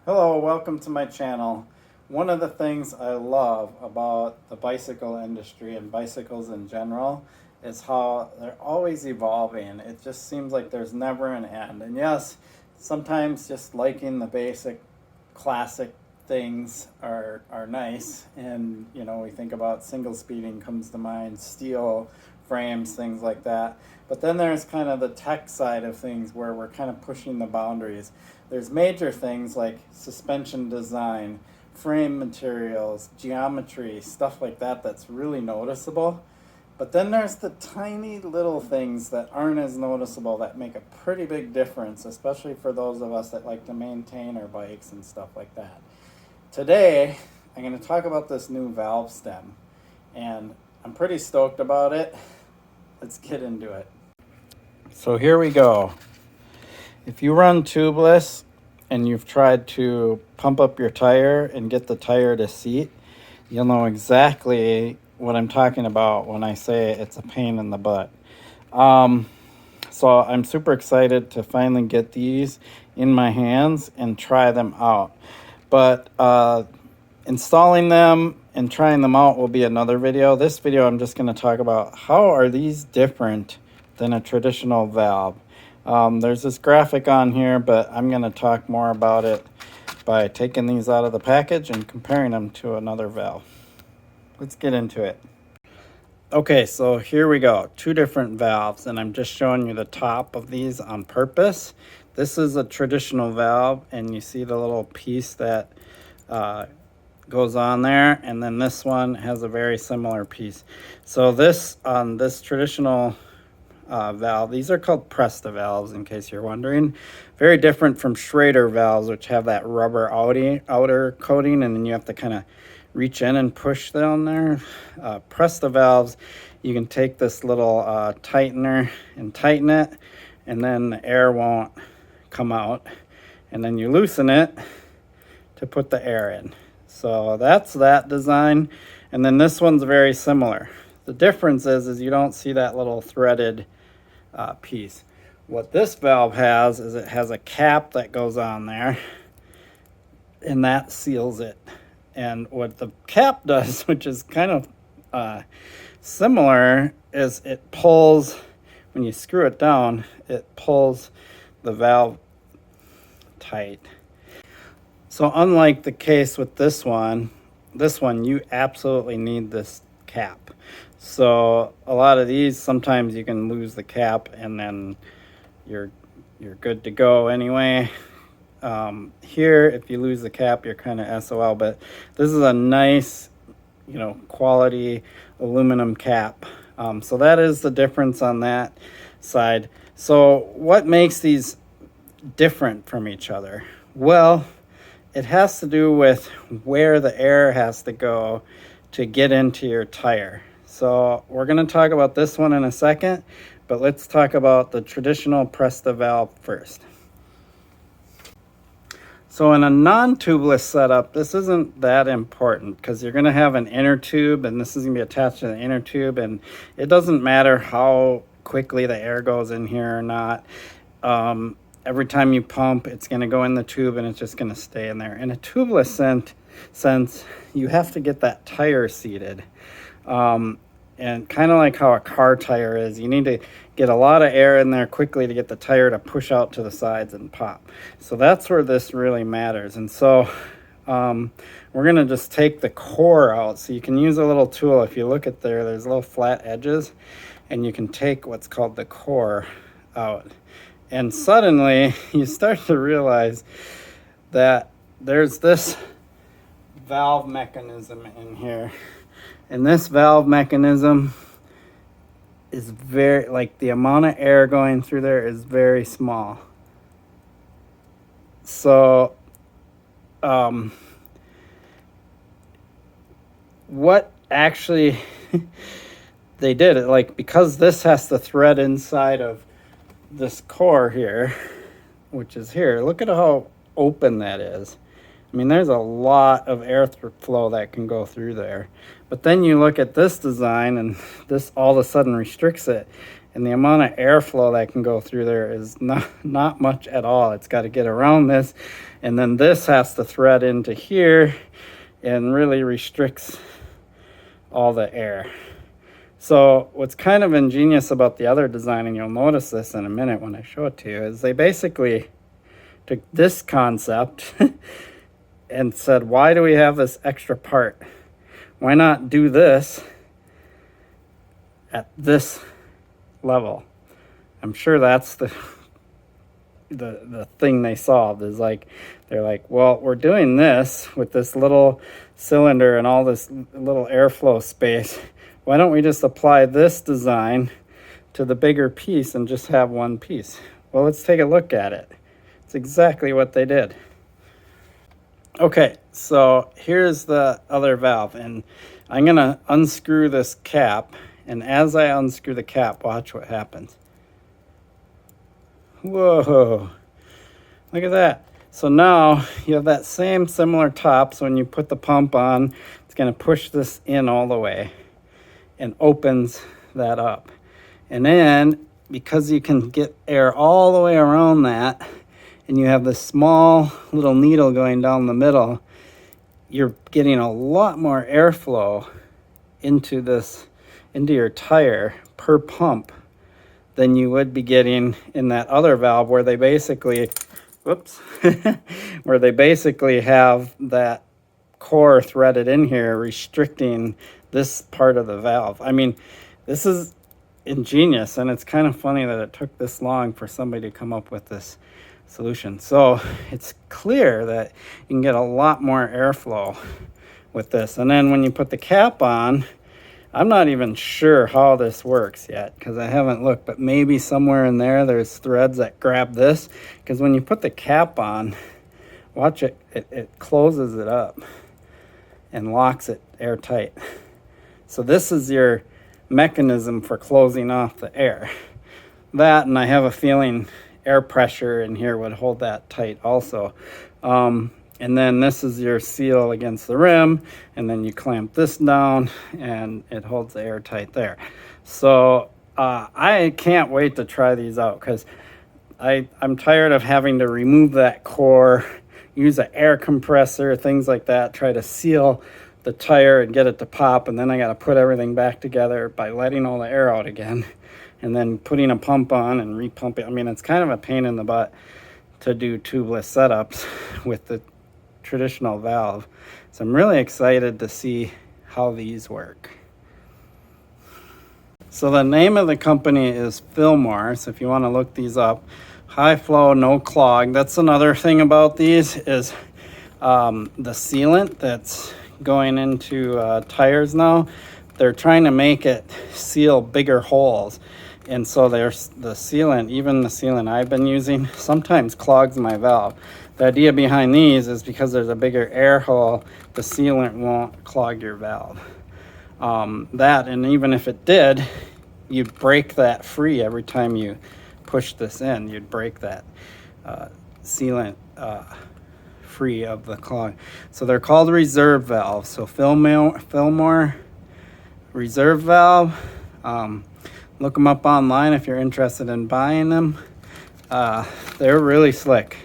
Hello, welcome to my channel. One of the things I love about the bicycle industry and bicycles in general is how they're always evolving. It just seems like there's never an end. And yes, sometimes just liking the basic classic things are nice. And we think about single speeding comes to mind, steel frames, things like that. But then there's kind of the tech side of things where we're kind of pushing the boundaries. There's major things like suspension design, frame materials, geometry, stuff like that that's really noticeable. But then there's the tiny little things that aren't as noticeable that make a pretty big difference, especially for those of us that like to maintain our bikes and stuff like that. Today, I'm going to talk about this new valve stem, and I'm pretty stoked about it. Let's get into it. So here we go. If you run tubeless and you've tried to pump up your tire and get the tire to seat, you'll know exactly what I'm talking about when I say it's a pain in the butt. So I'm super excited to finally get these in my hands and try them out. But installing them and trying them out will be another video. This video I'm just going to talk about how are these different than a traditional valve. There's this graphic on here, but I'm going to talk more about it by taking these out of the package and comparing them to another valve. Let's get into it. Okay, so here we go. Two different valves, and I'm just showing you the top of these on purpose. This is a traditional valve, and you see the little piece that goes on there, and then this one has a very similar piece. So this on this traditional valve, these are called Presta valves, in case you're wondering. Very different from Schrader valves, which have that rubber outer coating, and then you have to kind of reach in and push down there. Presta valves, you can take this little tightener and tighten it, and then the air won't come out, and then you loosen it to put the air in. So that's that design, and then this one's very similar. The difference is you don't see that little threaded piece. What this valve has is it has a cap that goes on there, and that seals it. And what the cap does, which is kind of similar, is it pulls, when you screw it down, it pulls the valve tight. So unlike the case with this one you absolutely need this cap. So a lot of these, sometimes you can lose the cap and then you're good to go anyway. Here, if you lose the cap, you're kind of SOL, but this is a nice, quality aluminum cap. So that is the difference on that side. So what makes these different from each other? Well, it has to do with where the air has to go to get into your tire. So we're going to talk about this one in a second, but let's talk about the traditional Presta valve first. So in a non-tubeless setup, this isn't that important because you're going to have an inner tube, and this is going to be attached to the inner tube, and it doesn't matter how quickly the air goes in here or not. Every time you pump, it's going to go in the tube and it's just going to stay in there. In a tubeless sense, you have to get that tire seated. And kind of like how a car tire is, you need to get a lot of air in there quickly to get the tire to push out to the sides and pop. So that's where this really matters. And so we're going to just take the core out. So you can use a little tool. If you look at there's little flat edges, and you can take what's called the core out. And suddenly you start to realize that there's this valve mechanism in here. And this valve mechanism is very, the amount of air going through there is very small. So what actually they did, because this has to thread inside of this core here, which is here, look at how open that is. I mean, there's a lot of airflow that can go through there. But then you look at this design, and this all of a sudden restricts it. and the amount of airflow that can go through there is not much at all. It's got to get around this, and then this has to thread into here and really restricts all the air. So what's kind of ingenious about the other design, and you'll notice this in a minute when I show it to you, is they basically took this concept and said, why do we have this extra part? Why not do this at this level? I'm sure that's the thing they solved, is like, they're like, well, we're doing this with this little cylinder and all this little airflow space. Why don't we just apply this design to the bigger piece and just have one piece? Well, let's take a look at it. It's exactly what they did. Okay, so here's the other valve, and I'm gonna unscrew this cap, and as I unscrew the cap, watch what happens. Whoa, look at that. So now you have that same similar top, so when you put the pump on, it's gonna push this in all the way and opens that up. And then, because you can get air all the way around that, and you have this small little needle going down the middle, you're getting a lot more airflow into your tire per pump than you would be getting in that other valve, where they basically, where they basically have that core threaded in here restricting this part of the valve. I mean, this is ingenious, and it's kind of funny that it took this long for somebody to come up with this solution. So it's clear that you can get a lot more airflow with this. And then when you put the cap on, I'm not even sure how this works yet because I haven't looked, but maybe somewhere in there there's threads that grab this, because when you put the cap on, watch it, it closes it up and locks it airtight. So this is your mechanism for closing off the air. That, and I have a feeling air pressure in here would hold that tight also. And then this is your seal against the rim, and then you clamp this down and it holds the air tight there. So I can't wait to try these out, because I'm tired of having to remove that core, use an air compressor, things like that, try to seal the tire and get it to pop, and then I got to put everything back together by letting all the air out again, and then putting a pump on and repumping. I mean, it's kind of a pain in the butt to do tubeless setups with the traditional valve. So I'm really excited to see how these work. So the name of the company is Fillmore, so if you want to look these up. High flow, no clog. That's another thing about these, is the sealant that's going into tires now. They're trying to make it seal bigger holes, and so there's the sealant, even the sealant I've been using, sometimes clogs my valve. The idea behind these is because there's a bigger air hole, the sealant won't clog your valve. That, and even if it did, you'd break that free every time you push this in. You'd break that sealant free of the clog. So they're called reserve valves. So Fillmore reserve valve. Look them up online if you're interested in buying them. They're really slick.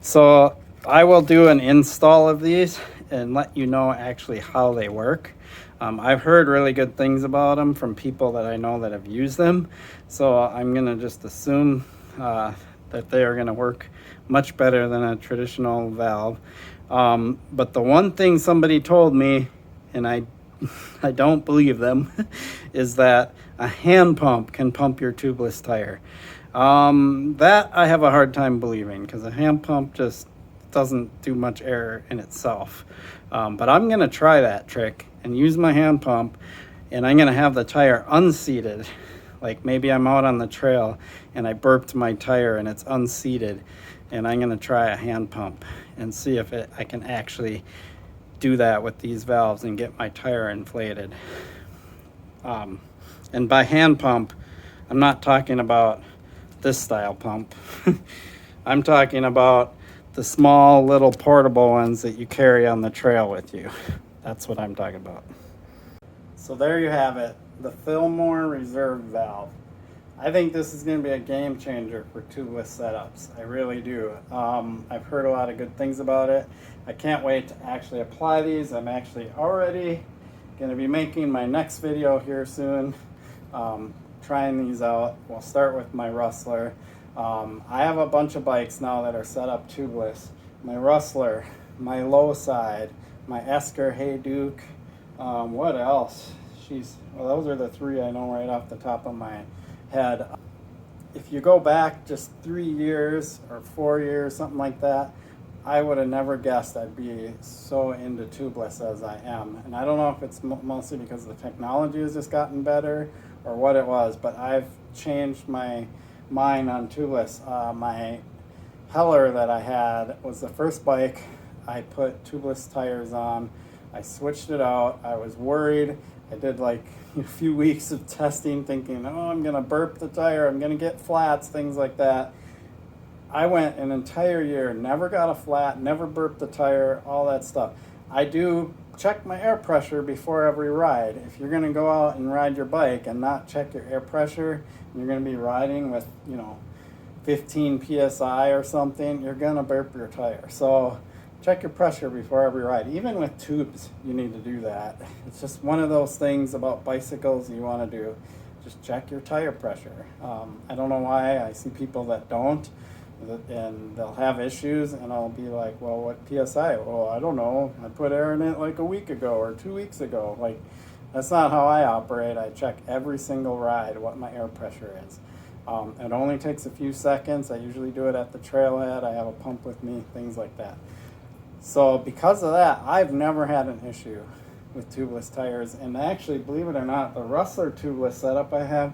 So I will do an install of these and let you know actually how they work. I've heard really good things about them from people that I know that have used them. So I'm gonna just assume that they are gonna work much better than a traditional valve. But the one thing somebody told me, and I don't believe them, is that a hand pump can pump your tubeless tire. That I have a hard time believing, because a hand pump just doesn't do much air in itself. But I'm gonna try that trick and use my hand pump, and I'm gonna have the tire unseated. Like maybe I'm out on the trail and I burped my tire and it's unseated, and I'm gonna try a hand pump and see if I can actually do that with these valves and get my tire inflated. And by hand pump, I'm not talking about this style pump. I'm talking about the small little portable ones that you carry on the trail with you. That's what I'm talking about. So there you have it, the Fillmore reserve valve. I think this is going to be a game changer for tubeless setups. I really do. I've heard a lot of good things about it. I can't wait to actually apply these. I'm actually already going to be making my next video here soon, trying these out. We'll start with my Rustler. I have a bunch of bikes now that are set up tubeless. My Rustler, my Low Side, my Esker Hey Duke. What else? Well, those are the three I know right off the top of my head. If you go back just 3 years or 4 years, something like that, I would have never guessed I'd be so into tubeless as I am. And I don't know if it's mostly because the technology has just gotten better or what it was, but I've changed my mind on tubeless. My Heller that I had was the first bike I put tubeless tires on. I switched it out. I was worried. I did like a few weeks of testing thinking, oh, I'm going to burp the tire, I'm going to get flats, things like that. I went an entire year, never got a flat, never burped the tire, all that stuff. I do check my air pressure before every ride. If you're going to go out and ride your bike and not check your air pressure, you're going to be riding with, 15 psi or something, you're going to burp your tire. So check your pressure before every ride. Even with tubes, you need to do that. It's just one of those things about bicycles you want to do. Just check your tire pressure. I don't know why I see people that don't, and they'll have issues, and I'll be like, well, what PSI? Well, I don't know. I put air in it like a week ago or 2 weeks ago. Like, that's not how I operate. I check every single ride what my air pressure is. It only takes a few seconds. I usually do it at the trailhead. I have a pump with me, things like that. So because of that, I've never had an issue with tubeless tires. And actually, believe it or not, the Rustler tubeless setup I have,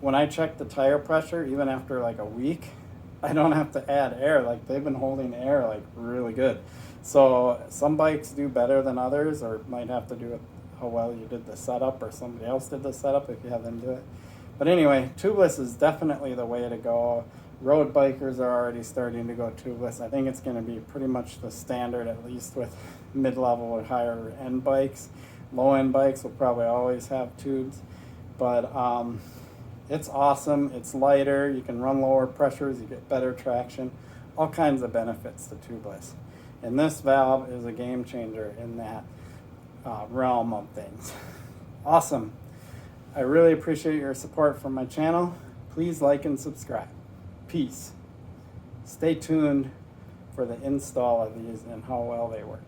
when I check the tire pressure, even after like a week, I don't have to add air. Like, they've been holding air like really good. So some bikes do better than others, or might have to do with how well you did the setup or somebody else did the setup if you have them do it. But anyway, tubeless is definitely the way to go. Road bikers are already starting to go tubeless. I think it's going to be pretty much the standard, at least with mid-level or higher end bikes. Low-end bikes will probably always have tubes. But it's awesome. It's lighter. You can run lower pressures. You get better traction. All kinds of benefits to tubeless. And this valve is a game changer in that realm of things. Awesome. I really appreciate your support from my channel. Please like and subscribe. Peace. Stay tuned for the install of these and how well they work.